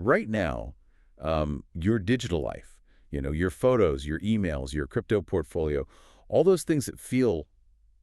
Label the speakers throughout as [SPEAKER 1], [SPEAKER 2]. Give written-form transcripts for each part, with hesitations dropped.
[SPEAKER 1] right now, your digital life, your photos, your emails, your crypto portfolio, all those things that feel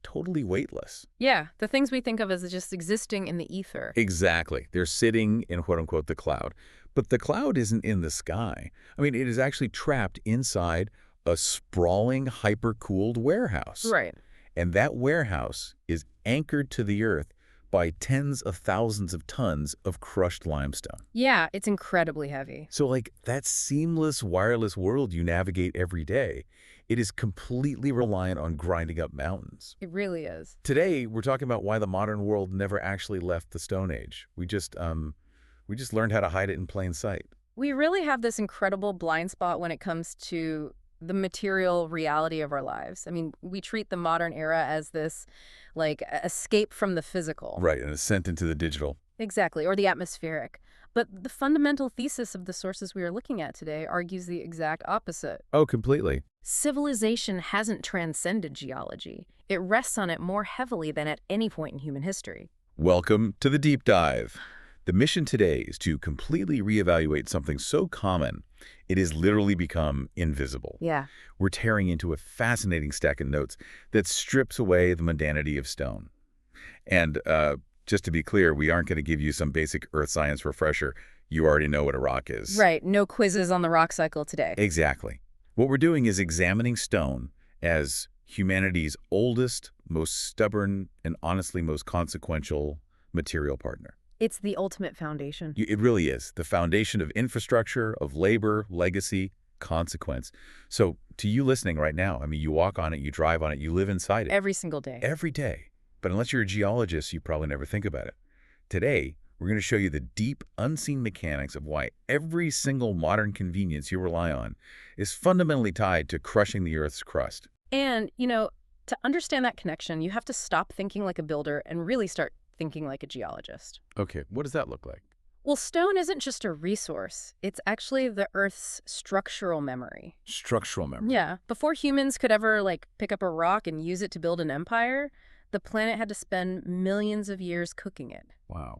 [SPEAKER 1] totally weightless.
[SPEAKER 2] Yeah, the things we think of as just existing in the ether.
[SPEAKER 1] Exactly. They're sitting in quote-unquote the cloud. But the cloud isn't in the sky. I mean, it is actually trapped inside a sprawling, hyper-cooled warehouse.
[SPEAKER 2] Right.
[SPEAKER 1] And that warehouse is anchored to the earth by tens of thousands of tons of crushed limestone.
[SPEAKER 2] Yeah, it's incredibly heavy.
[SPEAKER 1] So like that seamless wireless world you navigate every day, it is completely reliant on grinding up mountains.
[SPEAKER 2] It really is.
[SPEAKER 1] Today, we're talking about why the modern world never actually left the Stone Age. We just learned how to hide it in plain sight.
[SPEAKER 2] We really have this incredible blind spot when it comes to the material reality of our lives. I mean, we treat the modern era as this, like, escape from the physical.
[SPEAKER 1] Right, an ascent into the digital.
[SPEAKER 2] Exactly, or the atmospheric. But the fundamental thesis of the sources we are looking at today argues the exact opposite.
[SPEAKER 1] Oh, completely.
[SPEAKER 2] Civilization hasn't transcended geology. It rests on it more heavily than at any point in human history.
[SPEAKER 1] Welcome to the deep dive. The mission today is to completely reevaluate something so common, it has literally become invisible.
[SPEAKER 2] Yeah.
[SPEAKER 1] We're tearing into a fascinating stack of notes that strips away the mundanity of stone. And just to be clear, we aren't going to give you some basic earth science refresher. You already know what a rock is.
[SPEAKER 2] Right, no quizzes on the rock cycle today.
[SPEAKER 1] Exactly. What we're doing is examining stone as humanity's oldest, most stubborn, and honestly most consequential material partner.
[SPEAKER 2] It's the ultimate foundation.
[SPEAKER 1] It really is. The foundation of infrastructure, of labor, legacy, consequence. So to you listening right now, I mean, you walk on it, you drive on it, you live inside it.
[SPEAKER 2] Every single day.
[SPEAKER 1] Every day. But unless you're a geologist, you probably never think about it. Today, we're going to show you the deep, unseen mechanics of why every single modern convenience you rely on is fundamentally tied to crushing the Earth's crust.
[SPEAKER 2] And, to understand that connection, you have to stop thinking like a builder and really start thinking like a geologist.
[SPEAKER 1] Okay, what does that look like?
[SPEAKER 2] Well, stone isn't just a resource. It's actually the Earth's structural memory.
[SPEAKER 1] Structural memory.
[SPEAKER 2] Yeah. Before humans could ever, pick up a rock and use it to build an empire, the planet had to spend millions of years cooking it.
[SPEAKER 1] Wow.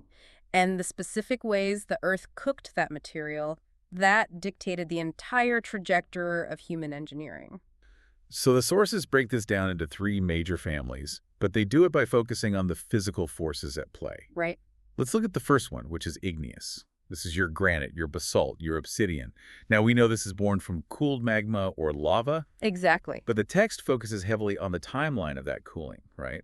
[SPEAKER 2] And the specific ways the Earth cooked that material, that dictated the entire trajectory of human engineering.
[SPEAKER 1] So the sources break this down into three major families, but they do it by focusing on the physical forces at play.
[SPEAKER 2] Right.
[SPEAKER 1] Let's look at the first one, which is igneous. This is your granite, your basalt, your obsidian. Now, we know this is born from cooled magma or lava.
[SPEAKER 2] Exactly.
[SPEAKER 1] But the text focuses heavily on the timeline of that cooling, right?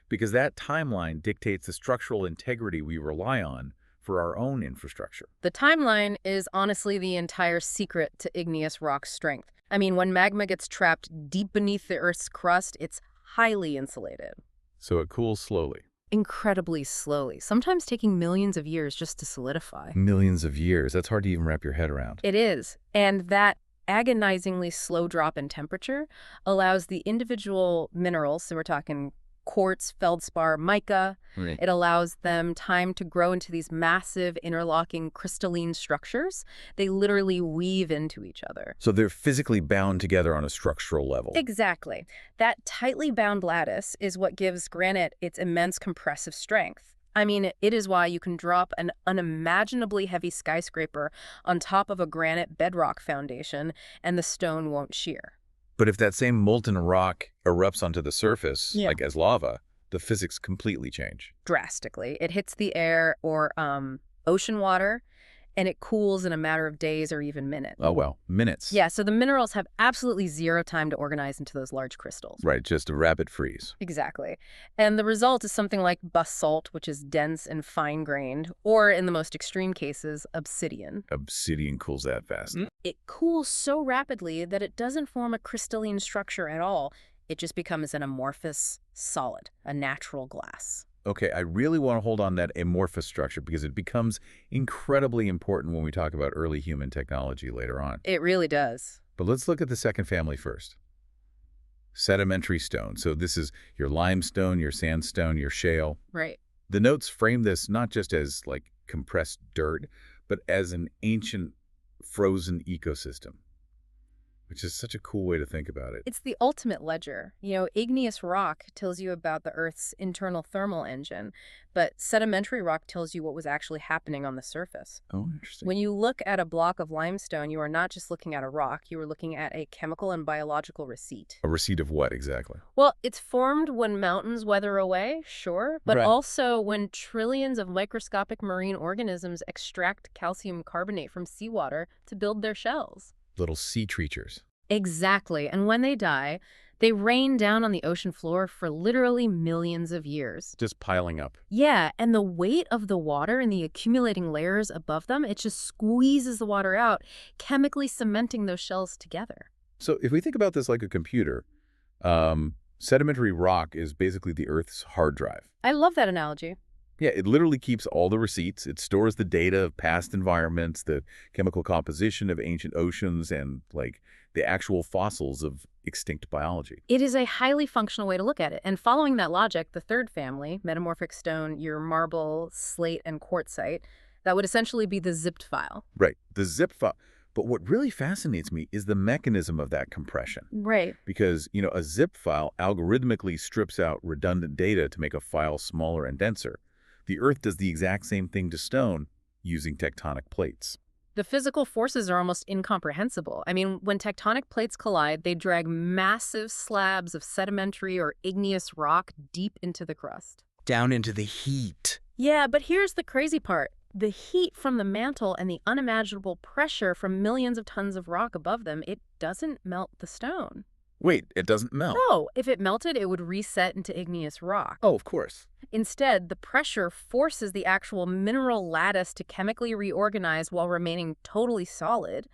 [SPEAKER 1] Because that timeline dictates the structural integrity we rely on for our own infrastructure.
[SPEAKER 2] The timeline is honestly the entire secret to igneous rock strength. I mean, when magma gets trapped deep beneath the Earth's crust, it's highly insulated.
[SPEAKER 1] So it cools slowly.
[SPEAKER 2] Incredibly slowly, sometimes taking millions of years just to solidify.
[SPEAKER 1] Millions of years. That's hard to even wrap your head around.
[SPEAKER 2] It is. And that agonizingly slow drop in temperature allows the individual minerals, so we're talking quartz, feldspar, mica.
[SPEAKER 1] Right.
[SPEAKER 2] It allows them time to grow into these massive interlocking crystalline structures. They literally weave into each other.
[SPEAKER 1] So they're physically bound together on a structural level.
[SPEAKER 2] Exactly. That tightly bound lattice is what gives granite its immense compressive strength. I mean, it is why you can drop an unimaginably heavy skyscraper on top of a granite bedrock foundation and the stone won't shear.
[SPEAKER 1] But if that same molten rock erupts onto the surface,
[SPEAKER 2] Yeah.
[SPEAKER 1] like as lava, the physics completely change.
[SPEAKER 2] Drastically. It hits the air or ocean water, and it cools in a matter of days or even minutes.
[SPEAKER 1] Oh, well, minutes.
[SPEAKER 2] Yeah, so the minerals have absolutely zero time to organize into those large crystals.
[SPEAKER 1] Right, just a rapid freeze.
[SPEAKER 2] Exactly. And the result is something like basalt, which is dense and fine-grained, or in the most extreme cases, obsidian.
[SPEAKER 1] Obsidian cools that fast.
[SPEAKER 2] It cools so rapidly that it doesn't form a crystalline structure at all. It just becomes an amorphous solid, a natural glass.
[SPEAKER 1] Okay, I really want to hold on that amorphous structure because it becomes incredibly important when we talk about early human technology later on.
[SPEAKER 2] It really does.
[SPEAKER 1] But let's look at the second family first. Sedimentary stone. So this is your limestone, your sandstone, your shale.
[SPEAKER 2] Right.
[SPEAKER 1] The notes frame this not just as like compressed dirt, but as an ancient frozen ecosystem. which is such a cool way to think about it.
[SPEAKER 2] It's the ultimate ledger. Igneous rock tells you about the Earth's internal thermal engine, but sedimentary rock tells you what was actually happening on the surface.
[SPEAKER 1] Oh, interesting.
[SPEAKER 2] When you look at a block of limestone, you are not just looking at a rock, you are looking at a chemical and biological receipt.
[SPEAKER 1] A receipt of what exactly?
[SPEAKER 2] Well, it's formed when mountains weather away, sure, but
[SPEAKER 1] Right.
[SPEAKER 2] also when trillions of microscopic marine organisms extract calcium carbonate from seawater to build their shells.
[SPEAKER 1] Little sea creatures.
[SPEAKER 2] Exactly, and when they die, they rain down on the ocean floor for literally millions of years.
[SPEAKER 1] Just piling up.
[SPEAKER 2] Yeah, and the weight of the water and the accumulating layers above them, it just squeezes the water out, chemically cementing those shells together.
[SPEAKER 1] So if we think about this like a computer, sedimentary rock is basically the Earth's hard drive.
[SPEAKER 2] I love that analogy.
[SPEAKER 1] Yeah, it literally keeps all the receipts. It stores the data of past environments, the chemical composition of ancient oceans, and like the actual fossils of extinct biology.
[SPEAKER 2] It is a highly functional way to look at it. And following that logic, the third family, metamorphic stone, your marble, slate, and quartzite, that would essentially be the zipped file.
[SPEAKER 1] Right, the zip file. But what really fascinates me is the mechanism of that compression.
[SPEAKER 2] Right.
[SPEAKER 1] Because, a zip file algorithmically strips out redundant data to make a file smaller and denser. The Earth does the exact same thing to stone using tectonic plates.
[SPEAKER 2] The physical forces are almost incomprehensible. I mean, when tectonic plates collide, they drag massive slabs of sedimentary or igneous rock deep into the crust.
[SPEAKER 3] Down into the heat.
[SPEAKER 2] Yeah, but here's the crazy part. The heat from the mantle and the unimaginable pressure from millions of tons of rock above them, it doesn't melt the stone.
[SPEAKER 1] Wait, it doesn't melt?
[SPEAKER 2] No, if it melted, it would reset into igneous rock.
[SPEAKER 1] Oh, of course.
[SPEAKER 2] Instead, the pressure forces the actual mineral lattice to chemically reorganize while remaining totally solid.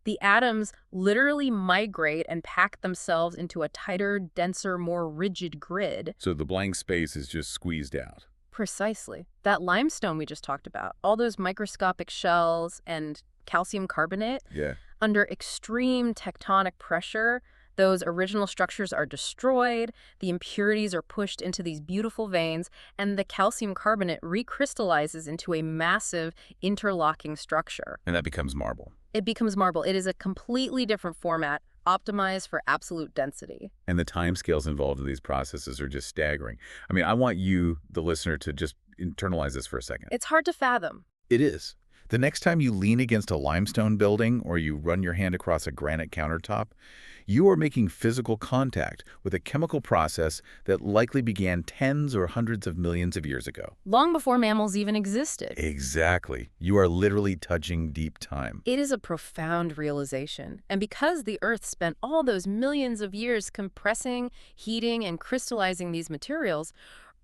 [SPEAKER 2] The atoms literally migrate and pack themselves into a tighter, denser, more rigid grid.
[SPEAKER 1] So the blank space is just squeezed out.
[SPEAKER 2] Precisely. That limestone we just talked about, all those microscopic shells and calcium carbonate,
[SPEAKER 1] Yeah.
[SPEAKER 2] under extreme tectonic pressure, those original structures are destroyed, the impurities are pushed into these beautiful veins, and the calcium carbonate recrystallizes into a massive interlocking structure.
[SPEAKER 1] And that becomes marble.
[SPEAKER 2] It becomes marble. It is a completely different format, optimized for absolute density.
[SPEAKER 1] And the timescales involved in these processes are just staggering. I mean, I want you, the listener, to just internalize this for a second.
[SPEAKER 2] It's hard to fathom.
[SPEAKER 1] It is. The next time you lean against a limestone building or you run your hand across a granite countertop, you are making physical contact with a chemical process that likely began tens or hundreds of millions of years ago.
[SPEAKER 2] Long before mammals even existed.
[SPEAKER 1] Exactly. You are literally touching deep time.
[SPEAKER 2] It is a profound realization. And because the Earth spent all those millions of years compressing, heating, and crystallizing these materials,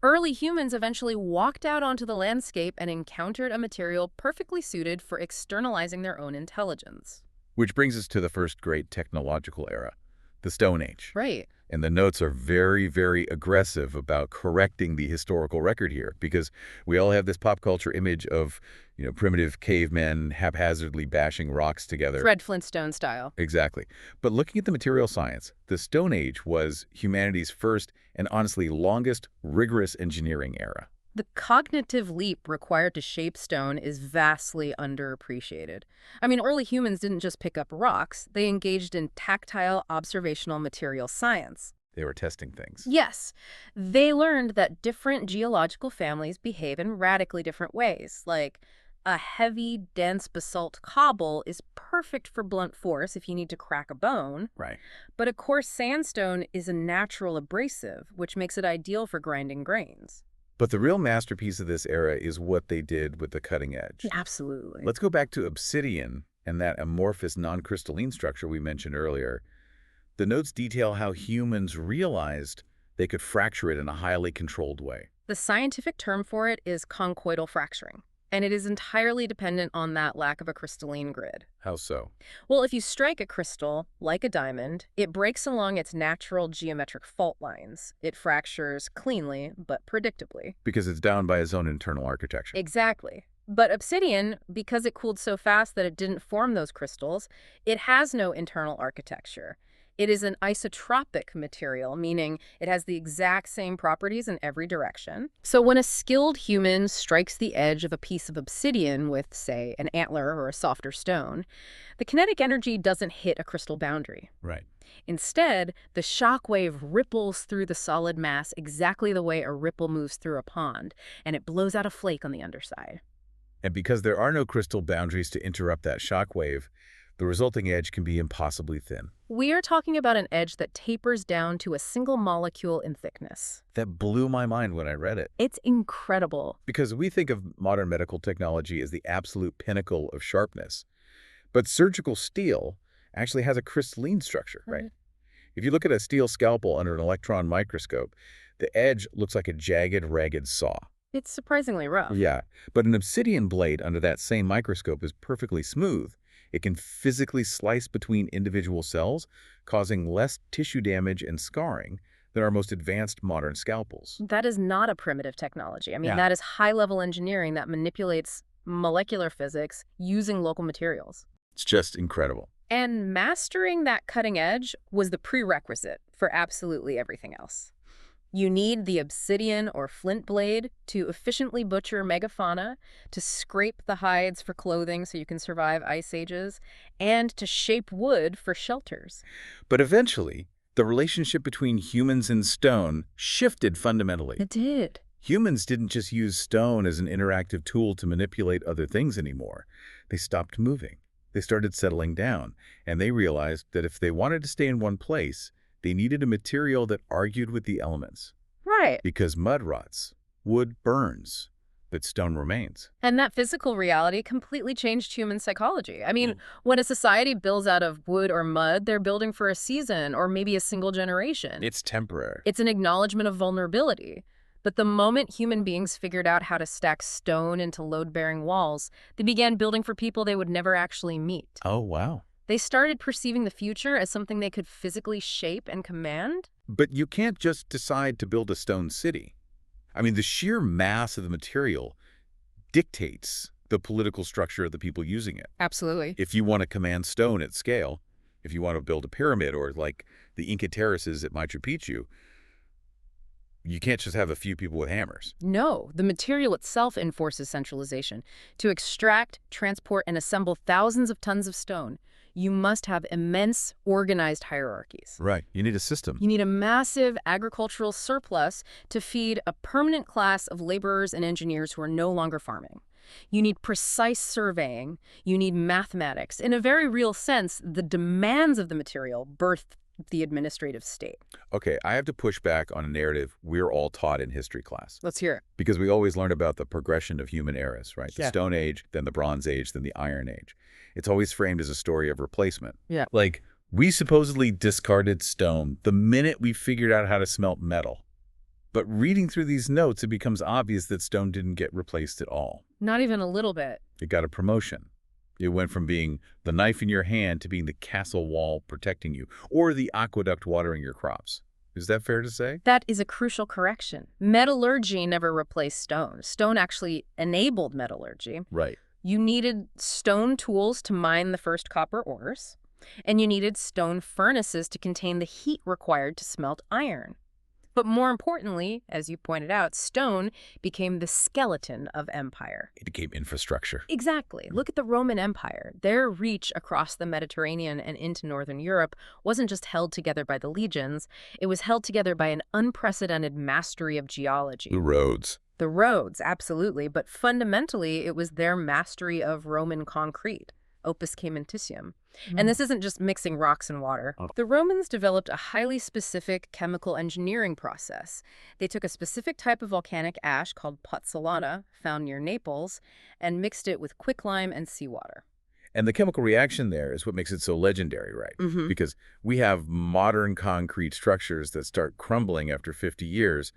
[SPEAKER 2] early humans eventually walked out onto the landscape and encountered a material perfectly suited for externalizing their own intelligence.
[SPEAKER 1] Which brings us to the first great technological era, the Stone Age.
[SPEAKER 2] Right.
[SPEAKER 1] And the notes are very, very aggressive about correcting the historical record here, because we all have this pop culture image of, primitive cavemen haphazardly bashing rocks together.
[SPEAKER 2] Fred Flintstone style.
[SPEAKER 1] Exactly. But looking at the material science, the Stone Age was humanity's first and honestly longest rigorous engineering era.
[SPEAKER 2] The cognitive leap required to shape stone is vastly underappreciated. I mean, early humans didn't just pick up rocks. They engaged in tactile observational material science.
[SPEAKER 1] They were testing things.
[SPEAKER 2] Yes, they learned that different geological families behave in radically different ways. Like, a heavy, dense basalt cobble is perfect for blunt force if you need to crack a bone.
[SPEAKER 1] Right.
[SPEAKER 2] But a coarse sandstone is a natural abrasive, which makes it ideal for grinding grains.
[SPEAKER 1] But the real masterpiece of this era is what they did with the cutting edge.
[SPEAKER 2] Absolutely.
[SPEAKER 1] Let's go back to obsidian and that amorphous non-crystalline structure we mentioned earlier. The notes detail how humans realized they could fracture it in a highly controlled way.
[SPEAKER 2] The scientific term for it is conchoidal fracturing, and it is entirely dependent on that lack of a crystalline grid.
[SPEAKER 1] How so?
[SPEAKER 2] Well, if you strike a crystal, like a diamond, it breaks along its natural geometric fault lines. It fractures cleanly, but predictably.
[SPEAKER 1] Because it's down by its own internal architecture.
[SPEAKER 2] Exactly. But obsidian, because it cooled so fast that it didn't form those crystals, it has no internal architecture. It is an isotropic material, meaning it has the exact same properties in every direction. So when a skilled human strikes the edge of a piece of obsidian with, say, an antler or a softer stone, the kinetic energy doesn't hit a crystal boundary.
[SPEAKER 1] Right.
[SPEAKER 2] Instead, the shock wave ripples through the solid mass exactly the way a ripple moves through a pond, and it blows out a flake on the underside.
[SPEAKER 1] And because there are no crystal boundaries to interrupt that shock wave, the resulting edge can be impossibly thin.
[SPEAKER 2] We are talking about an edge that tapers down to a single molecule in thickness.
[SPEAKER 1] That blew my mind when I read it.
[SPEAKER 2] It's incredible.
[SPEAKER 1] Because we think of modern medical technology as the absolute pinnacle of sharpness. But surgical steel actually has a crystalline structure, right? If you look at a steel scalpel under an electron microscope, the edge looks like a jagged, ragged saw.
[SPEAKER 2] It's surprisingly rough.
[SPEAKER 1] Yeah, but an obsidian blade under that same microscope is perfectly smooth. It can physically slice between individual cells, causing less tissue damage and scarring than our most advanced modern scalpels.
[SPEAKER 2] That is not a primitive technology. I mean,
[SPEAKER 1] Yeah.
[SPEAKER 2] that is high-level engineering that manipulates molecular physics using local materials.
[SPEAKER 1] It's just incredible.
[SPEAKER 2] And mastering that cutting edge was the prerequisite for absolutely everything else. You need the obsidian or flint blade to efficiently butcher megafauna, to scrape the hides for clothing so you can survive ice ages, and to shape wood for shelters.
[SPEAKER 1] But eventually, the relationship between humans and stone shifted fundamentally.
[SPEAKER 2] It did.
[SPEAKER 1] Humans didn't just use stone as an interactive tool to manipulate other things anymore. They stopped moving. They started settling down, and they realized that if they wanted to stay in one place, they needed a material that argued with the elements.
[SPEAKER 2] Right.
[SPEAKER 1] Because mud rots, wood burns, but stone remains.
[SPEAKER 2] And that physical reality completely changed human psychology. I mean, when a society builds out of wood or mud, they're building for a season or maybe a single generation.
[SPEAKER 1] It's temporary.
[SPEAKER 2] It's an acknowledgement of vulnerability. But the moment human beings figured out how to stack stone into load-bearing walls, they began building for people they would never actually meet.
[SPEAKER 1] Oh, wow.
[SPEAKER 2] They started perceiving the future as something they could physically shape and command.
[SPEAKER 1] But you can't just decide to build a stone city. I mean, the sheer mass of the material dictates the political structure of the people using it.
[SPEAKER 2] Absolutely.
[SPEAKER 1] If you want to command stone at scale, if you want to build a pyramid or like the Inca terraces at Machu Picchu, you can't just have a few people with hammers.
[SPEAKER 2] No, the material itself enforces centralization. To extract, transport, and assemble thousands of tons of stone, you must have immense, organized hierarchies.
[SPEAKER 1] Right. You need a system.
[SPEAKER 2] You need a massive agricultural surplus to feed a permanent class of laborers and engineers who are no longer farming. You need precise surveying. You need mathematics. In a very real sense, the demands of the material birthed the administrative state.
[SPEAKER 1] Okay, I have to push back on a narrative we're all taught in history class.
[SPEAKER 2] Let's hear it.
[SPEAKER 1] Because we always learn about the progression of human eras, right? The
[SPEAKER 2] Yeah.
[SPEAKER 1] Stone Age, then the Bronze Age, then the Iron Age. It's always framed as a story of replacement.
[SPEAKER 2] Yeah.
[SPEAKER 1] Like, we supposedly discarded stone the minute we figured out how to smelt metal. But reading through these notes, it becomes obvious that stone didn't get replaced at all.
[SPEAKER 2] Not even a little bit.
[SPEAKER 1] It got a promotion. It went from being the knife in your hand to being the castle wall protecting you, or the aqueduct watering your crops. Is that fair to say?
[SPEAKER 2] That is a crucial correction. Metallurgy never replaced stone. Stone actually enabled metallurgy.
[SPEAKER 1] Right.
[SPEAKER 2] You needed stone tools to mine the first copper ores, and you needed stone furnaces to contain the heat required to smelt iron. But more importantly, as you pointed out, stone became the skeleton of empire.
[SPEAKER 1] It became infrastructure.
[SPEAKER 2] Exactly. Look at the Roman Empire. Their reach across the Mediterranean and into northern Europe wasn't just held together by the legions, it was held together by an unprecedented mastery of geology.
[SPEAKER 1] The roads.
[SPEAKER 2] The roads, absolutely, but fundamentally it was their mastery of Roman concrete, opus caementicium. And this isn't just mixing rocks and water. The Romans developed a highly specific chemical engineering process. They took a specific type of volcanic ash called pozzolana, found near Naples, and mixed it with quicklime and seawater.
[SPEAKER 1] And the chemical reaction there is what makes it so legendary, right?
[SPEAKER 2] Mm-hmm.
[SPEAKER 1] Because we have modern concrete structures that start crumbling after 50 years,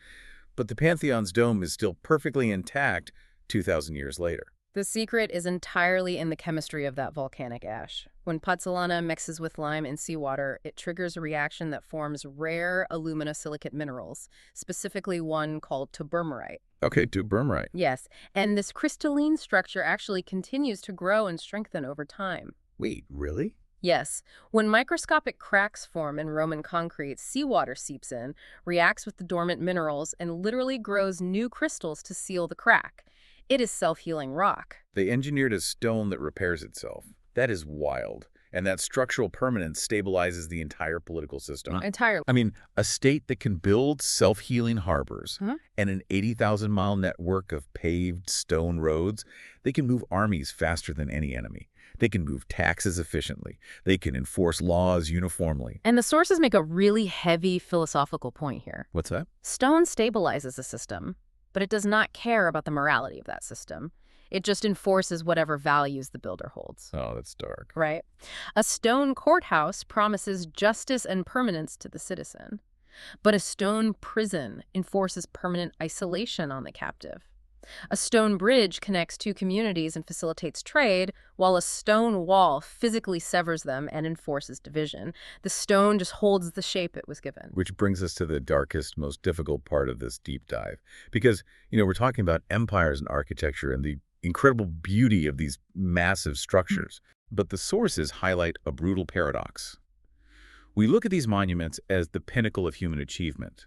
[SPEAKER 1] but the Pantheon's dome is still perfectly intact 2,000 years later.
[SPEAKER 2] The secret is entirely in the chemistry of that volcanic ash. When pozzolana mixes with lime and seawater, it triggers a reaction that forms rare aluminosilicate minerals, specifically one called tubermarite.
[SPEAKER 1] Okay, tubermarite.
[SPEAKER 2] Yes, and this crystalline structure actually continues to grow and strengthen over time.
[SPEAKER 1] Wait, really?
[SPEAKER 2] Yes, when microscopic cracks form in Roman concrete, seawater seeps in, reacts with the dormant minerals, and literally grows new crystals to seal the crack. It is self-healing rock.
[SPEAKER 1] They engineered a stone that repairs itself. That is wild. And that structural permanence stabilizes the entire political system.
[SPEAKER 2] Entirely.
[SPEAKER 1] I mean, a state that can build self-healing harbors
[SPEAKER 2] Huh?
[SPEAKER 1] and an 80,000-mile network of paved stone roads, they can move armies faster than any enemy. They can move taxes efficiently. They can enforce laws uniformly.
[SPEAKER 2] And the sources make a really heavy philosophical point here.
[SPEAKER 1] What's that?
[SPEAKER 2] Stone stabilizes a system, but it does not care about the morality of that system. It just enforces whatever values the builder holds.
[SPEAKER 1] Oh, that's dark.
[SPEAKER 2] Right? A stone courthouse promises justice and permanence to the citizen, but a stone prison enforces permanent isolation on the captive. A stone bridge connects two communities and facilitates trade, while a stone wall physically severs them and enforces division. The stone just holds the shape it was given.
[SPEAKER 1] Which brings us to the darkest, most difficult part of this deep dive. Because, we're talking about empires and architecture and the incredible beauty of these massive structures. But the sources highlight a brutal paradox. We look at these monuments as the pinnacle of human achievement.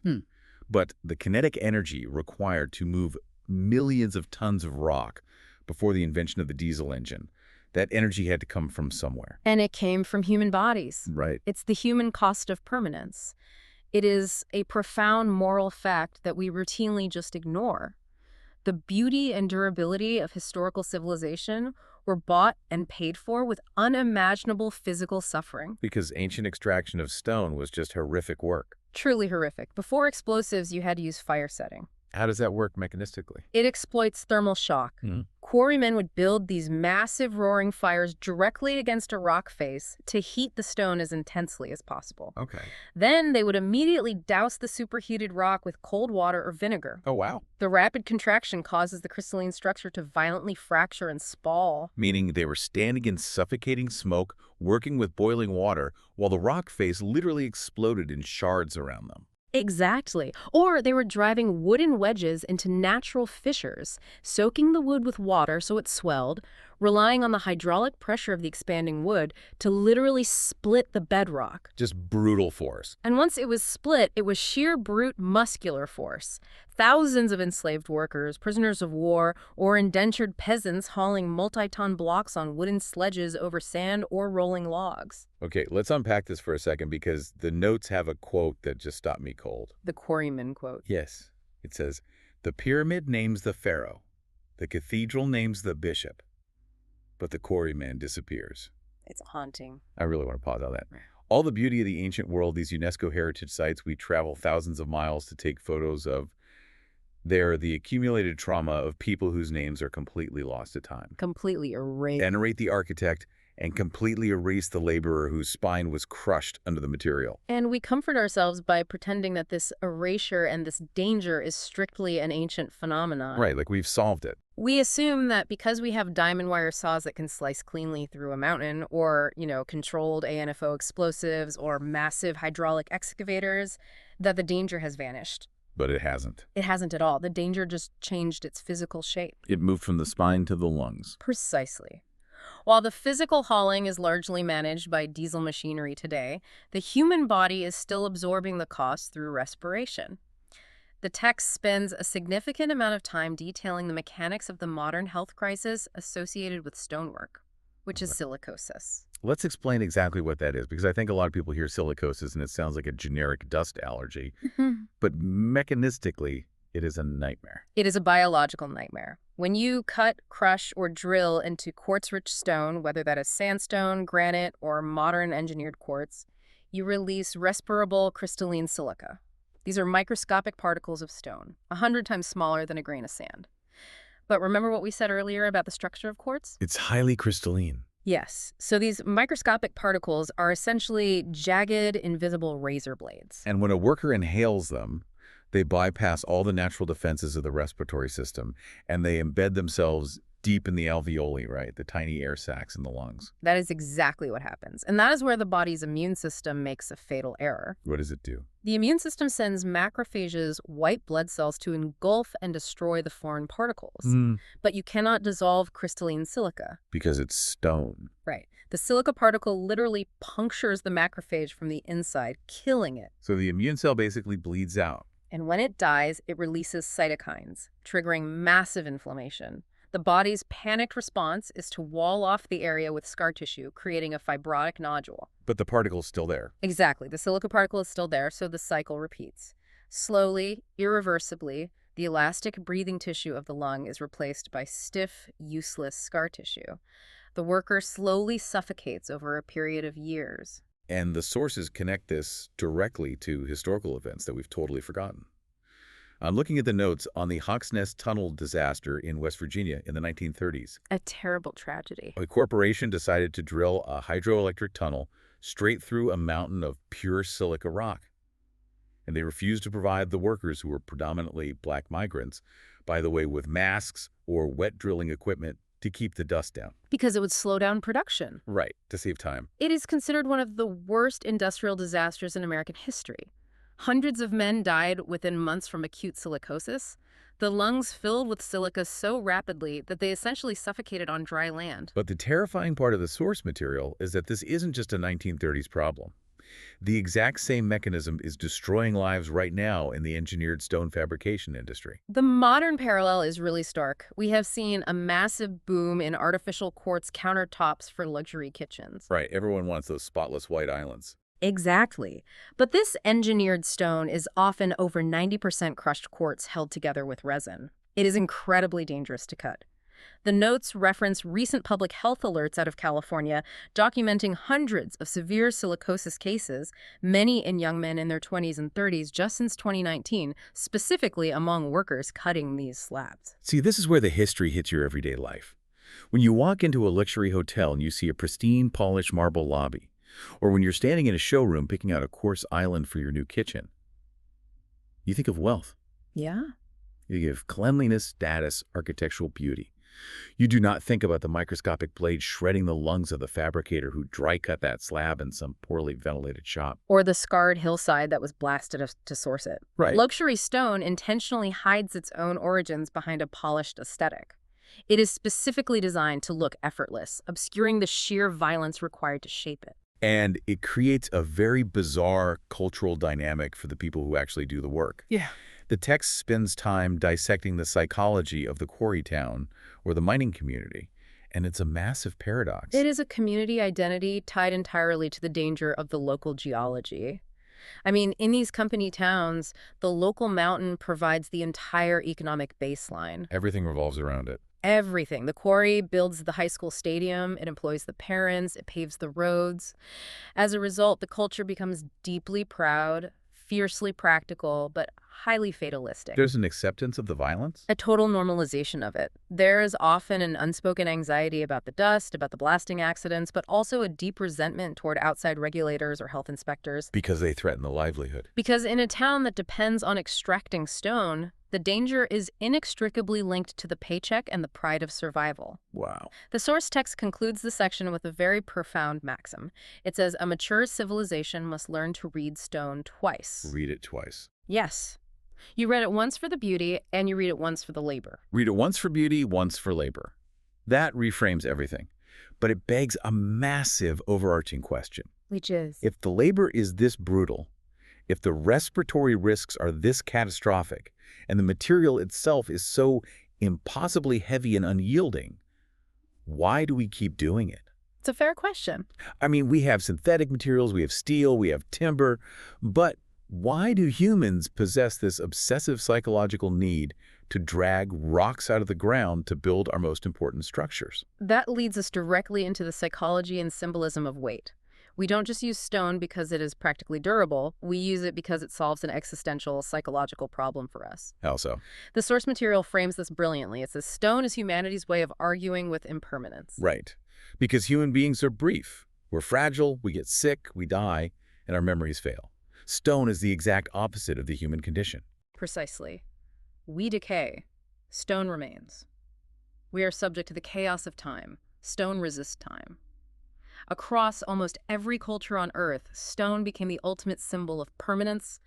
[SPEAKER 1] But the kinetic energy required to move millions of tons of rock before the invention of the diesel engine, that energy had to come from somewhere.
[SPEAKER 2] And it came from human bodies.
[SPEAKER 1] Right.
[SPEAKER 2] It's the human cost of permanence. It is a profound moral fact that we routinely just ignore. The beauty and durability of historical civilization were bought and paid for with unimaginable physical suffering.
[SPEAKER 1] Because ancient extraction of stone was just horrific work.
[SPEAKER 2] Truly horrific. Before explosives, you had to use fire setting.
[SPEAKER 1] How does that work mechanistically?
[SPEAKER 2] It exploits thermal shock. Quarrymen would build these massive roaring fires directly against a rock face to heat the stone as intensely as possible.
[SPEAKER 1] Okay.
[SPEAKER 2] Then they would immediately douse the superheated rock with cold water or vinegar.
[SPEAKER 1] Oh, wow.
[SPEAKER 2] The rapid contraction causes the crystalline structure to violently fracture and spall.
[SPEAKER 1] Meaning they were standing in suffocating smoke, working with boiling water, while the rock face literally exploded in shards around them.
[SPEAKER 2] Exactly. Or they were driving wooden wedges into natural fissures, soaking the wood with water so it swelled, relying on the hydraulic pressure of the expanding wood to literally split the bedrock.
[SPEAKER 1] Just brutal force.
[SPEAKER 2] And once it was split, it was sheer brute muscular force. Thousands of enslaved workers, prisoners of war, or indentured peasants hauling multi-ton blocks on wooden sledges over sand or rolling logs.
[SPEAKER 1] Okay, let's unpack this for a second because the notes have a quote that just stopped me cold.
[SPEAKER 2] The quarryman quote.
[SPEAKER 1] Yes. It says, "The pyramid names the pharaoh. The cathedral names the bishop. But the quarryman disappears."
[SPEAKER 2] It's haunting.
[SPEAKER 1] I really want to pause on that. All the beauty of the ancient world, these UNESCO heritage sites we travel thousands of miles to take photos of, they're the accumulated trauma of people whose names are completely lost to time.
[SPEAKER 2] Completely erased.
[SPEAKER 1] Venerate the architect and completely erase the laborer whose spine was crushed under the material.
[SPEAKER 2] And we comfort ourselves by pretending that this erasure and this danger is strictly an ancient phenomenon.
[SPEAKER 1] Right, like we've solved it.
[SPEAKER 2] We assume that because we have diamond wire saws that can slice cleanly through a mountain, or, controlled ANFO explosives, or massive hydraulic excavators, that the danger has vanished.
[SPEAKER 1] But it hasn't.
[SPEAKER 2] It hasn't at all. The danger just changed its physical shape.
[SPEAKER 1] It moved from the spine to the lungs.
[SPEAKER 2] Precisely. While the physical hauling is largely managed by diesel machinery today, the human body is still absorbing the cost through respiration. The text spends a significant amount of time detailing the mechanics of the modern health crisis associated with stonework, which is silicosis.
[SPEAKER 1] Let's explain exactly what that is, because I think a lot of people hear silicosis and it sounds like a generic dust allergy. But mechanistically, it is a nightmare.
[SPEAKER 2] It is a biological nightmare. When you cut, crush, or drill into quartz-rich stone, whether that is sandstone, granite, or modern engineered quartz, you release respirable crystalline silica. These are microscopic particles of stone, 100 times smaller than a grain of sand. But remember what we said earlier about the structure of quartz?
[SPEAKER 1] It's highly crystalline.
[SPEAKER 2] Yes. So these microscopic particles are essentially jagged, invisible razor blades.
[SPEAKER 1] And when a worker inhales them, they bypass all the natural defenses of the respiratory system, and they embed themselves deep in the alveoli, right? The tiny air sacs in the lungs.
[SPEAKER 2] That is exactly what happens. And that is where the body's immune system makes a fatal error.
[SPEAKER 1] What does it do?
[SPEAKER 2] The immune system sends macrophages, white blood cells, to engulf and destroy the foreign particles. But you cannot dissolve crystalline silica.
[SPEAKER 1] Because it's stone.
[SPEAKER 2] Right. The silica particle literally punctures the macrophage from the inside, killing it.
[SPEAKER 1] So the immune cell basically bleeds out.
[SPEAKER 2] And when it dies, it releases cytokines, triggering massive inflammation. The body's panicked response is to wall off the area with scar tissue, creating a fibrotic nodule.
[SPEAKER 1] But the particle's still there.
[SPEAKER 2] Exactly. The silica particle is still there, so the cycle repeats. Slowly, irreversibly, the elastic breathing tissue of the lung is replaced by stiff, useless scar tissue. The worker slowly suffocates over a period of years.
[SPEAKER 1] And the sources connect this directly to historical events that we've totally forgotten. I'm looking at the notes on the Hawks Nest Tunnel disaster in West Virginia in the 1930s.
[SPEAKER 2] A terrible tragedy.
[SPEAKER 1] A corporation decided to drill a hydroelectric tunnel straight through a mountain of pure silica rock. And they refused to provide the workers, who were predominantly black migrants, by the way, with masks or wet drilling equipment to keep the dust down.
[SPEAKER 2] Because it would slow down production.
[SPEAKER 1] Right, to save time.
[SPEAKER 2] It is considered one of the worst industrial disasters in American history. Hundreds of men died within months from acute silicosis. The lungs filled with silica so rapidly that they essentially suffocated on dry land.
[SPEAKER 1] But the terrifying part of the source material is that this isn't just a 1930s problem. The exact same mechanism is destroying lives right now in the engineered stone fabrication industry.
[SPEAKER 2] The modern parallel is really stark. We have seen a massive boom in artificial quartz countertops for luxury kitchens.
[SPEAKER 1] Right, everyone wants those spotless white islands.
[SPEAKER 2] Exactly. But this engineered stone is often over 90% crushed quartz held together with resin. It is incredibly dangerous to cut. The notes reference recent public health alerts out of California documenting hundreds of severe silicosis cases, many in young men in their 20s and 30s just since 2019, specifically among workers cutting these slabs.
[SPEAKER 1] See, this is where the history hits your everyday life. When you walk into a luxury hotel and you see a pristine, polished marble lobby, or when you're standing in a showroom picking out a quartz island for your new kitchen, you think of wealth.
[SPEAKER 2] Yeah.
[SPEAKER 1] You think of cleanliness, status, architectural beauty. You do not think about the microscopic blade shredding the lungs of the fabricator who dry cut that slab in some poorly ventilated shop.
[SPEAKER 2] Or the scarred hillside that was blasted to source it.
[SPEAKER 1] Right.
[SPEAKER 2] Luxury stone intentionally hides its own origins behind a polished aesthetic. It is specifically designed to look effortless, obscuring the sheer violence required to shape it.
[SPEAKER 1] And it creates a very bizarre cultural dynamic for the people who actually do the work.
[SPEAKER 3] Yeah.
[SPEAKER 1] The text spends time dissecting the psychology of the quarry town or the mining community, and it's a massive paradox.
[SPEAKER 2] It is a community identity tied entirely to the danger of the local geology. I mean, in these company towns, the local mountain provides the entire economic baseline.
[SPEAKER 1] Everything revolves around it.
[SPEAKER 2] Everything. The quarry builds the high school stadium, it employs the parents, it paves the roads. As a result, the culture becomes deeply proud, fiercely practical, but highly fatalistic.
[SPEAKER 1] There's an acceptance of the violence?
[SPEAKER 2] A total normalization of it. There is often an unspoken anxiety about the dust, about the blasting accidents, but also a deep resentment toward outside regulators or health inspectors.
[SPEAKER 1] Because they threaten the livelihood.
[SPEAKER 2] Because in a town that depends on extracting stone, the danger is inextricably linked to the paycheck and the pride of survival.
[SPEAKER 1] Wow.
[SPEAKER 2] The source text concludes the section with a very profound maxim. It says, a mature civilization must learn to read stone twice.
[SPEAKER 1] Read it twice.
[SPEAKER 2] Yes. You read it once for the beauty, and you read it once for the labor.
[SPEAKER 1] Read it once for beauty, once for labor. That reframes everything. But it begs a massive overarching question.
[SPEAKER 2] Which is?
[SPEAKER 1] If the labor is this brutal, if the respiratory risks are this catastrophic, and the material itself is so impossibly heavy and unyielding, why do we keep doing it?
[SPEAKER 2] It's a fair question.
[SPEAKER 1] I mean, we have synthetic materials, we have steel, we have timber, but why do humans possess this obsessive psychological need to drag rocks out of the ground to build our most important structures?
[SPEAKER 2] That leads us directly into the psychology and symbolism of weight. We don't just use stone because it is practically durable. We use it because it solves an existential psychological problem for us.
[SPEAKER 1] How so?
[SPEAKER 2] The source material frames this brilliantly. It says stone is humanity's way of arguing with impermanence.
[SPEAKER 1] Right. Because human beings are brief. We're fragile, we get sick, we die, and our memories fail. Stone is the exact opposite of the human condition.
[SPEAKER 2] Precisely. We decay. Stone remains. We are subject to the chaos of time. Stone resists time. Across almost every culture on Earth, stone became the ultimate symbol of permanence,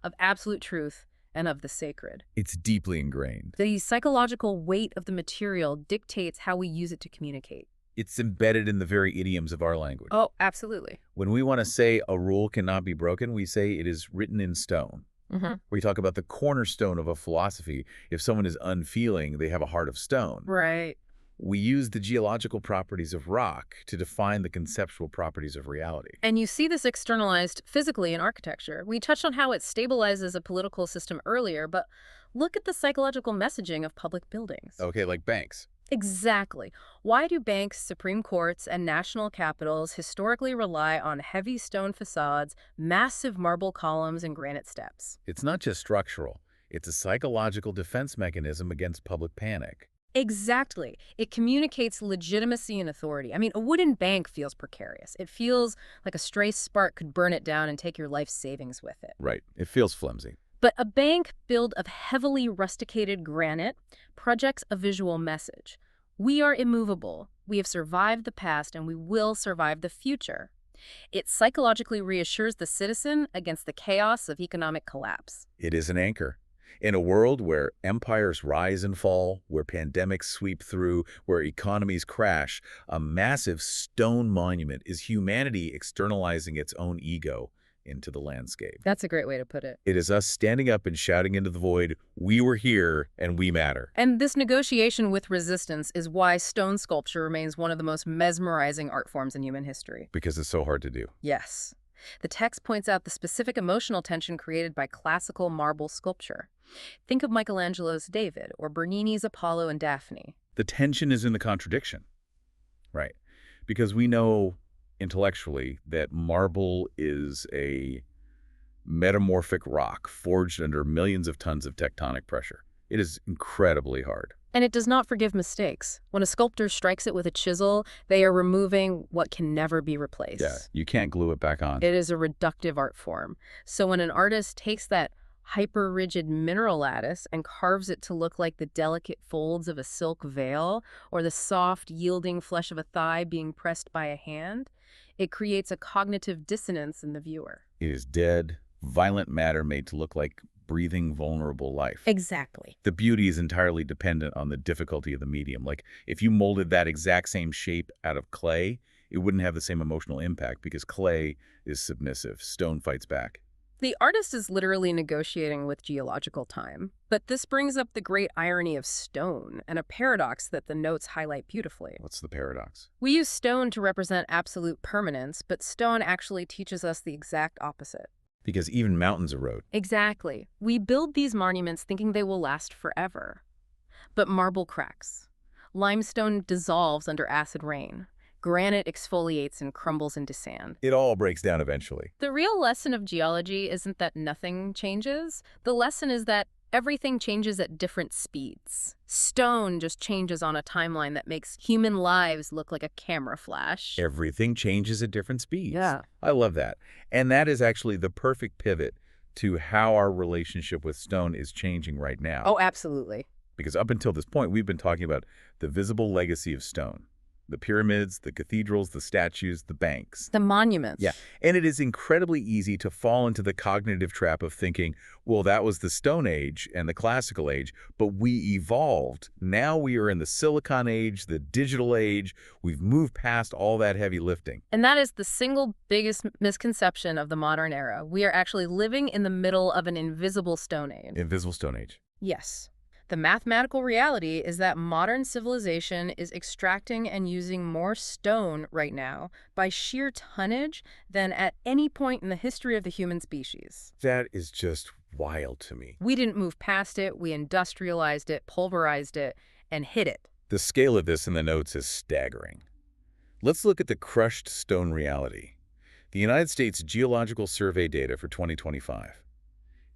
[SPEAKER 2] of absolute truth, and of the sacred.
[SPEAKER 1] It's deeply ingrained.
[SPEAKER 2] The psychological weight of the material dictates how we use it to communicate.
[SPEAKER 1] It's embedded in the very idioms of our language.
[SPEAKER 2] Oh, absolutely.
[SPEAKER 1] When we want to say a rule cannot be broken, we say it is written in stone.
[SPEAKER 2] Mm-hmm.
[SPEAKER 1] We talk about the cornerstone of a philosophy. If someone is unfeeling, they have a heart of stone.
[SPEAKER 2] Right.
[SPEAKER 1] We use the geological properties of rock to define the conceptual properties of reality.
[SPEAKER 2] And you see this externalized physically in architecture. We touched on how it stabilizes a political system earlier, but look at the psychological messaging of public buildings.
[SPEAKER 1] Okay, like banks.
[SPEAKER 2] Exactly. Why do banks, Supreme Courts, and national capitals historically rely on heavy stone facades, massive marble columns, and granite steps?
[SPEAKER 1] It's not just structural. It's a psychological defense mechanism against public panic.
[SPEAKER 2] Exactly. It communicates legitimacy and authority. I mean, a wooden bank feels precarious. It feels like a stray spark could burn it down and take your life savings with it.
[SPEAKER 1] Right. It feels flimsy.
[SPEAKER 2] But a bank built of heavily rusticated granite projects a visual message. We are immovable. We have survived the past and we will survive the future. It psychologically reassures the citizen against the chaos of economic collapse.
[SPEAKER 1] It is an anchor. In a world where empires rise and fall, where pandemics sweep through, where economies crash, a massive stone monument is humanity externalizing its own ego into the landscape.
[SPEAKER 2] That's a great way to put it.
[SPEAKER 1] It is us standing up and shouting into the void, we were here and we matter.
[SPEAKER 2] And this negotiation with resistance is why stone sculpture remains one of the most mesmerizing art forms in human history.
[SPEAKER 1] Because it's so hard to do.
[SPEAKER 2] Yes. The text points out the specific emotional tension created by classical marble sculpture. Think of Michelangelo's David or Bernini's Apollo and Daphne.
[SPEAKER 1] The tension is in the contradiction, right? Because we know intellectually that marble is a metamorphic rock forged under millions of tons of tectonic pressure. It is incredibly hard.
[SPEAKER 2] And it does not forgive mistakes. When a sculptor strikes it with a chisel, they are removing what can never be replaced.
[SPEAKER 1] Yeah, you can't glue it back on.
[SPEAKER 2] It is a reductive art form. So when an artist takes that hyper-rigid mineral lattice and carves it to look like the delicate folds of a silk veil or the soft, yielding flesh of a thigh being pressed by a hand, it creates a cognitive dissonance in the viewer.
[SPEAKER 1] It is dead, violent matter made to look like breathing, vulnerable life.
[SPEAKER 2] Exactly.
[SPEAKER 1] The beauty is entirely dependent on the difficulty of the medium. Like, if you molded that exact same shape out of clay, it wouldn't have the same emotional impact because clay is submissive. Stone fights back.
[SPEAKER 2] The artist is literally negotiating with geological time. But this brings up the great irony of stone and a paradox that the notes highlight beautifully.
[SPEAKER 1] What's the paradox?
[SPEAKER 2] We use stone to represent absolute permanence, but stone actually teaches us the exact opposite.
[SPEAKER 1] Because even mountains erode.
[SPEAKER 2] Exactly. We build these monuments thinking they will last forever. But marble cracks. Limestone dissolves under acid rain. Granite exfoliates and crumbles into sand.
[SPEAKER 1] It all breaks down eventually.
[SPEAKER 2] The real lesson of geology isn't that nothing changes. The lesson is that everything changes at different speeds. Stone just changes on a timeline that makes human lives look like a camera flash.
[SPEAKER 1] Everything changes at different speeds.
[SPEAKER 2] Yeah.
[SPEAKER 1] I love that. And that is actually the perfect pivot to how our relationship with stone is changing right now.
[SPEAKER 2] Oh, absolutely.
[SPEAKER 1] Because up until this point, we've been talking about the visible legacy of stone. The pyramids, the cathedrals, the statues, the banks.
[SPEAKER 2] The monuments.
[SPEAKER 1] Yeah, and it is incredibly easy to fall into the cognitive trap of thinking, well, that was the Stone Age and the Classical Age, but we evolved. Now we are in the Silicon Age, the digital age. We've moved past all that heavy lifting.
[SPEAKER 2] And that is the single biggest misconception of the modern era. We are actually living in the middle of an invisible Stone Age.
[SPEAKER 1] Invisible Stone Age.
[SPEAKER 2] Yes. The mathematical reality is that modern civilization is extracting and using more stone right now by sheer tonnage than at any point in the history of the human species.
[SPEAKER 1] That is just wild to me.
[SPEAKER 2] We didn't move past it, we industrialized it, pulverized it, and hid it.
[SPEAKER 1] The scale of this in the notes is staggering. Let's look at the crushed stone reality. The United States Geological Survey data for 2025.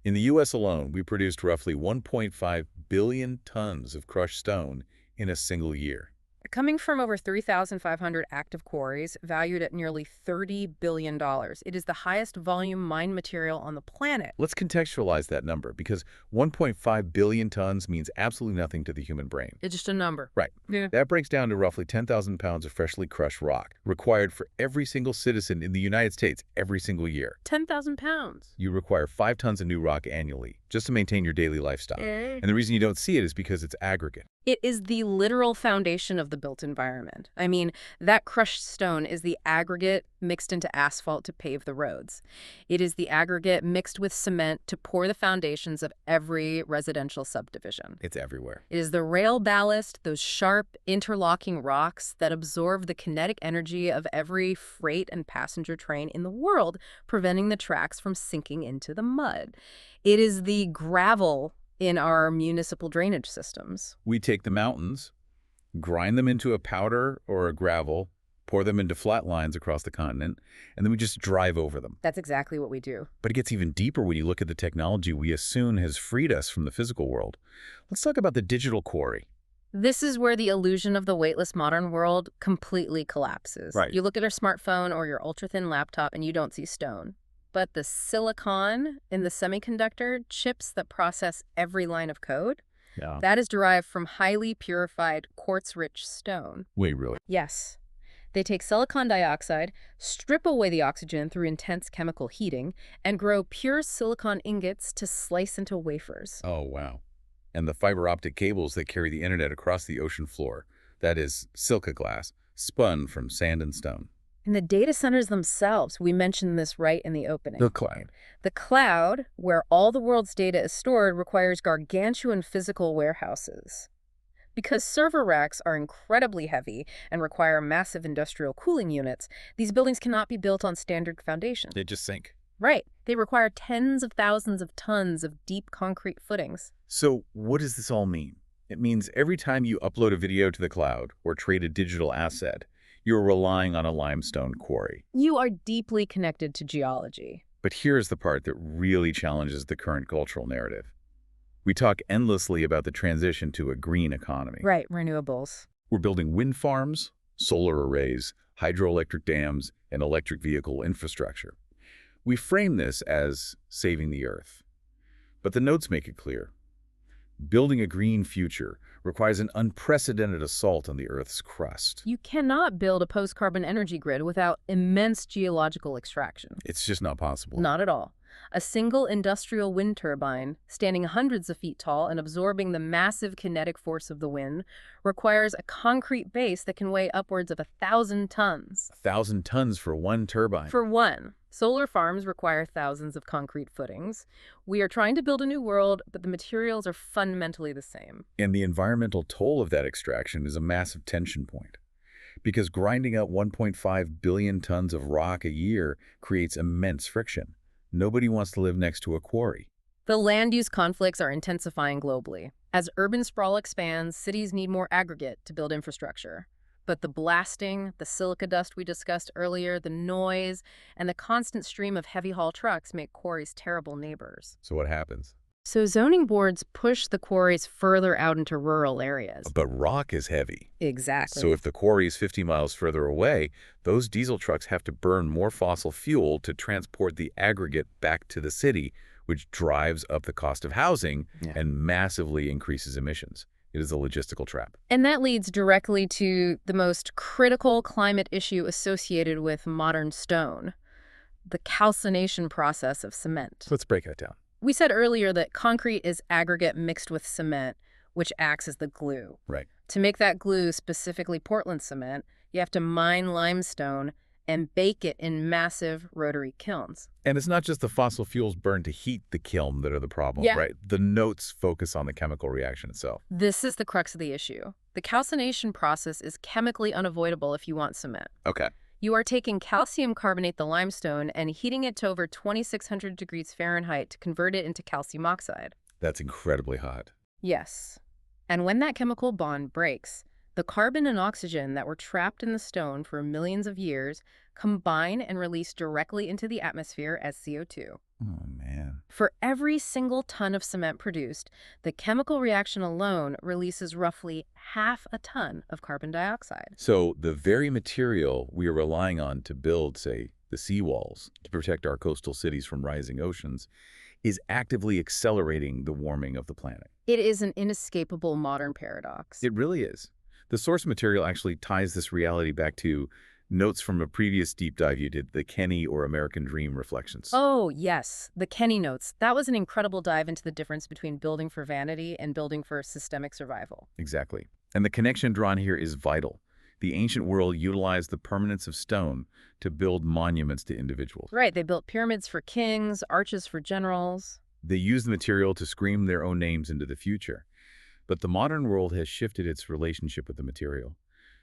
[SPEAKER 1] In the U.S. alone, we produced roughly 1.5 billion tons of crushed stone in a single year.
[SPEAKER 2] Coming from over 3,500 active quarries valued at nearly $30 billion, it is the highest volume mined material on the planet.
[SPEAKER 1] Let's contextualize that number because 1.5 billion tons means absolutely nothing to the human brain.
[SPEAKER 2] It's just a number.
[SPEAKER 1] Right.
[SPEAKER 2] Yeah.
[SPEAKER 1] That breaks down to roughly 10,000 pounds of freshly crushed rock required for every single citizen in the United States every single year.
[SPEAKER 2] 10,000 pounds.
[SPEAKER 1] You require 5 tons of new rock annually just to maintain your daily lifestyle. And the reason you don't see it is because it's aggregate.
[SPEAKER 2] It is the literal foundation of the built environment. I mean, that crushed stone is the aggregate mixed into asphalt to pave the roads. It is the aggregate mixed with cement to pour the foundations of every residential subdivision.
[SPEAKER 1] It's everywhere.
[SPEAKER 2] It is the rail ballast, those sharp, interlocking rocks that absorb the kinetic energy of every freight and passenger train in the world, preventing the tracks from sinking into the mud. It is the gravel in our municipal drainage systems.
[SPEAKER 1] We take the mountains, grind them into a powder or a gravel, pour them into flat lines across the continent, and then we just drive over them.
[SPEAKER 2] That's exactly what we do.
[SPEAKER 1] But it gets even deeper when you look at the technology we assume has freed us from the physical world. Let's talk about the digital quarry.
[SPEAKER 2] This is where the illusion of the weightless modern world completely collapses.
[SPEAKER 1] Right.
[SPEAKER 2] You look at your smartphone or your ultra-thin laptop and you don't see stone. But the silicon in the semiconductor chips that process every line of code, that is derived from highly purified quartz-rich stone.
[SPEAKER 1] Wait, really?
[SPEAKER 2] Yes. They take silicon dioxide, strip away the oxygen through intense chemical heating, and grow pure silicon ingots to slice into wafers.
[SPEAKER 1] Oh, wow. And the fiber optic cables that carry the internet across the ocean floor, that is silica glass, spun from sand and stone.
[SPEAKER 2] And the data centers themselves, we mentioned this right in the opening.
[SPEAKER 1] The cloud.
[SPEAKER 2] The cloud, where all the world's data is stored, requires gargantuan physical warehouses. Because server racks are incredibly heavy and require massive industrial cooling units, these buildings cannot be built on standard foundations.
[SPEAKER 1] They just sink.
[SPEAKER 2] Right. They require tens of thousands of tons of deep concrete footings.
[SPEAKER 1] So what does this all mean? It means every time you upload a video to the cloud or trade a digital asset, you're relying on a limestone quarry.
[SPEAKER 2] You are deeply connected to geology.
[SPEAKER 1] But here's the part that really challenges the current cultural narrative. We talk endlessly about the transition to a green economy.
[SPEAKER 2] Right, renewables.
[SPEAKER 1] We're building wind farms, solar arrays, hydroelectric dams, and electric vehicle infrastructure. We frame this as saving the Earth. But the notes make it clear. Building a green future requires an unprecedented assault on the Earth's crust.
[SPEAKER 2] You cannot build a post-carbon energy grid without immense geological extraction.
[SPEAKER 1] It's just not possible.
[SPEAKER 2] Not at all. A single industrial wind turbine, standing hundreds of feet tall and absorbing the massive kinetic force of the wind, requires a concrete base that can weigh upwards of 1,000 tons.
[SPEAKER 1] 1,000 tons for one turbine.
[SPEAKER 2] For one. Solar farms require thousands of concrete footings. We are trying to build a new world, but the materials are fundamentally the same.
[SPEAKER 1] And the environmental toll of that extraction is a massive tension point. Because grinding up 1.5 billion tons of rock a year creates immense friction. Nobody wants to live next to a quarry.
[SPEAKER 2] The land use conflicts are intensifying globally. As urban sprawl expands, cities need more aggregate to build infrastructure. But the blasting, the silica dust we discussed earlier, the noise, and the constant stream of heavy-haul trucks make quarries terrible neighbors.
[SPEAKER 1] So what happens?
[SPEAKER 2] So zoning boards push the quarries further out into rural areas.
[SPEAKER 1] But rock is heavy.
[SPEAKER 2] Exactly.
[SPEAKER 1] So if the quarry is 50 miles further away, those diesel trucks have to burn more fossil fuel to transport the aggregate back to the city, which drives up the cost of housing and massively increases emissions. It is a logistical trap.
[SPEAKER 2] And that leads directly to the most critical climate issue associated with modern stone, the calcination process of cement.
[SPEAKER 1] Let's break that down.
[SPEAKER 2] We said earlier that concrete is aggregate mixed with cement, which acts as the glue.
[SPEAKER 1] Right.
[SPEAKER 2] To make that glue, specifically Portland cement, you have to mine limestone and bake it in massive rotary kilns.
[SPEAKER 1] And it's not just the fossil fuels burned to heat the kiln that are the problem, right? The notes focus on the chemical reaction itself.
[SPEAKER 2] This is the crux of the issue. The calcination process is chemically unavoidable if you want cement.
[SPEAKER 1] Okay.
[SPEAKER 2] You are taking calcium carbonate, the limestone, and heating it to over 2,600 degrees Fahrenheit to convert it into calcium oxide.
[SPEAKER 1] That's incredibly hot.
[SPEAKER 2] Yes. And when that chemical bond breaks, the carbon and oxygen that were trapped in the stone for millions of years combine and release directly into the atmosphere as CO2.
[SPEAKER 1] Oh, man.
[SPEAKER 2] For every single ton of cement produced, the chemical reaction alone releases roughly half a ton of carbon dioxide.
[SPEAKER 1] So the very material we are relying on to build, say, the seawalls, to protect our coastal cities from rising oceans, is actively accelerating the warming of the planet.
[SPEAKER 2] It is an inescapable modern paradox.
[SPEAKER 1] It really is. The source material actually ties this reality back to Notes from a previous deep dive you did, the Kenny or American Dream reflections.
[SPEAKER 2] Oh, yes, the Kenny notes. That was an incredible dive into the difference between building for vanity and building for systemic survival.
[SPEAKER 1] Exactly. And the connection drawn here is vital. The ancient world utilized the permanence of stone to build monuments to individuals.
[SPEAKER 2] Right, they built pyramids for kings, arches for generals.
[SPEAKER 1] They used the material to scream their own names into the future. But the modern world has shifted its relationship with the material.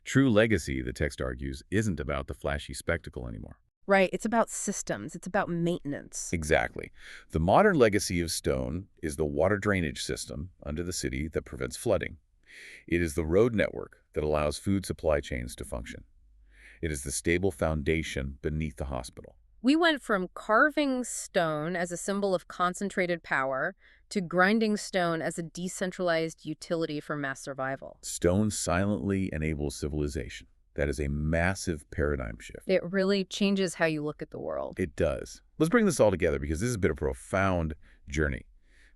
[SPEAKER 1] True legacy, the text argues, isn't about the flashy spectacle anymore.
[SPEAKER 2] Right, it's about systems, it's about maintenance.
[SPEAKER 1] Exactly. The modern legacy of stone is the water drainage system under the city that prevents flooding. It is the road network that allows food supply chains to function. It is the stable foundation beneath the hospital.
[SPEAKER 2] We went from carving stone as a symbol of concentrated power to grinding stone as a decentralized utility for mass survival.
[SPEAKER 1] Stone silently enables civilization. That is a massive paradigm shift.
[SPEAKER 2] It really changes how you look at the world.
[SPEAKER 1] It does. Let's bring this all together because this has been a profound journey.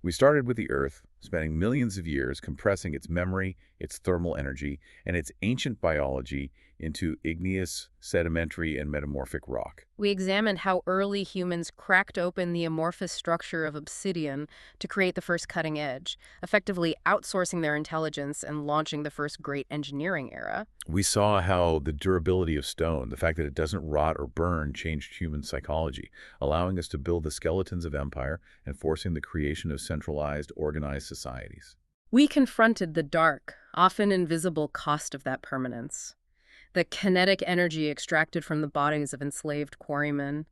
[SPEAKER 1] We started with the Earth, spending millions of years compressing its memory, its thermal energy, and its ancient biology into igneous, sedimentary, and metamorphic rock.
[SPEAKER 2] We examined how early humans cracked open the amorphous structure of obsidian to create the first cutting edge, effectively outsourcing their intelligence and launching the first great engineering era.
[SPEAKER 1] We saw how the durability of stone, the fact that it doesn't rot or burn, changed human psychology, allowing us to build the skeletons of empire and forcing the creation of centralized, organized societies.
[SPEAKER 2] We confronted the dark, often invisible cost of that permanence. The kinetic energy extracted from the bodies of enslaved quarrymen,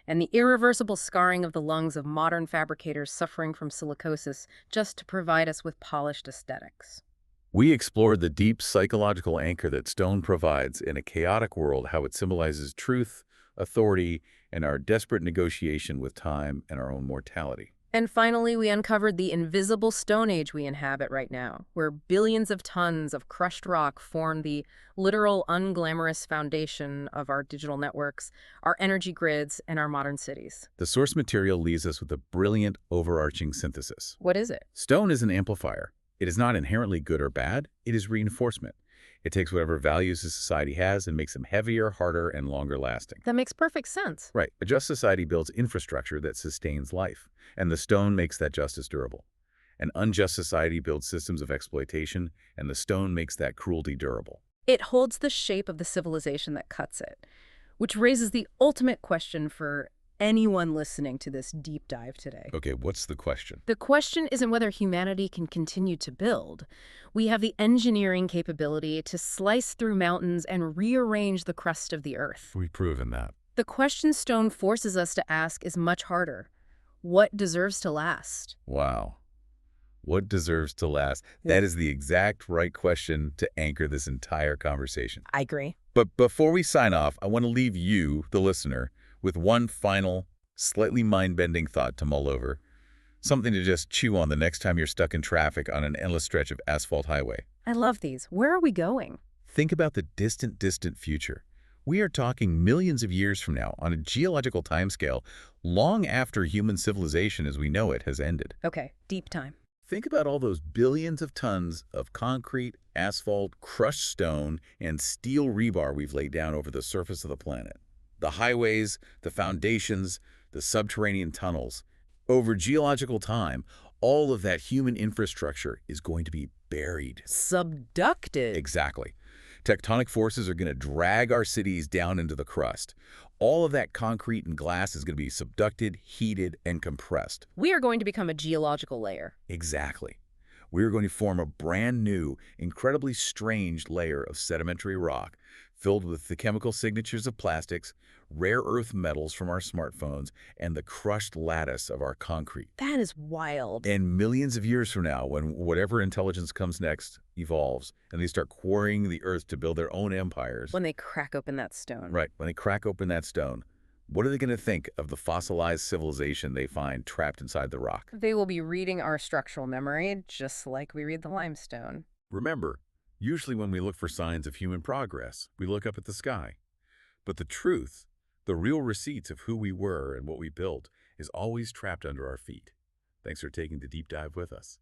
[SPEAKER 2] and the irreversible scarring of the lungs of modern fabricators suffering from silicosis just to provide us with polished aesthetics.
[SPEAKER 1] We explored the deep psychological anchor that stone provides in a chaotic world, how it symbolizes truth, authority, and our desperate negotiation with time and our own mortality.
[SPEAKER 2] And finally, we uncovered the invisible Stone Age we inhabit right now, where billions of tons of crushed rock form the literal unglamorous foundation of our digital networks, our energy grids, and our modern cities.
[SPEAKER 1] The source material leaves us with a brilliant overarching synthesis.
[SPEAKER 2] What is it?
[SPEAKER 1] Stone is an amplifier. It is not inherently good or bad. It is reinforcement. It takes whatever values a society has and makes them heavier, harder, and longer lasting.
[SPEAKER 2] That makes perfect sense.
[SPEAKER 1] Right. A just society builds infrastructure that sustains life, and the stone makes that justice durable. An unjust society builds systems of exploitation, and the stone makes that cruelty durable.
[SPEAKER 2] It holds the shape of the civilization that cuts it, which raises the ultimate question for anyone listening to this deep dive today.
[SPEAKER 1] Okay, what's the question?
[SPEAKER 2] The question isn't whether humanity can continue to build. We have the engineering capability to slice through mountains and rearrange the crust of the earth.
[SPEAKER 1] We've proven that.
[SPEAKER 2] The question stone forces us to ask is much harder. What deserves to last?
[SPEAKER 1] Wow. What deserves to last? That is the exact right question to anchor this entire conversation.
[SPEAKER 2] I agree.
[SPEAKER 1] But before we sign off, I want to leave you, the listener, with one final, slightly mind-bending thought to mull over. Something to just chew on the next time you're stuck in traffic on an endless stretch of asphalt highway.
[SPEAKER 2] I love these. Where are we going?
[SPEAKER 1] Think about the distant, distant future. We are talking millions of years from now on a geological timescale, long after human civilization as we know it has ended.
[SPEAKER 2] Okay, deep time.
[SPEAKER 1] Think about all those billions of tons of concrete, asphalt, crushed stone, and steel rebar we've laid down over the surface of the planet. The highways, the foundations, the subterranean tunnels. Over geological time, all of that human infrastructure is going to be buried.
[SPEAKER 2] Subducted.
[SPEAKER 1] Exactly. Tectonic forces are going to drag our cities down into the crust. All of that concrete and glass is going to be subducted, heated, and compressed.
[SPEAKER 2] We are going to become a geological layer.
[SPEAKER 1] Exactly. We are going to form a brand new, incredibly strange layer of sedimentary rock filled with the chemical signatures of plastics, rare earth metals from our smartphones, and the crushed lattice of our concrete.
[SPEAKER 2] That is wild.
[SPEAKER 1] And millions of years from now, when whatever intelligence comes next evolves, and they start quarrying the earth to build their own empires.
[SPEAKER 2] When they crack open that stone.
[SPEAKER 1] Right, when they crack open that stone, what are they going to think of the fossilized civilization they find trapped inside the rock?
[SPEAKER 2] They will be reading our structural memory just like we read the limestone.
[SPEAKER 1] Remember, usually when we look for signs of human progress, we look up at the sky. But the truth, the real receipts of who we were and what we built, is always trapped under our feet. Thanks for taking the deep dive with us.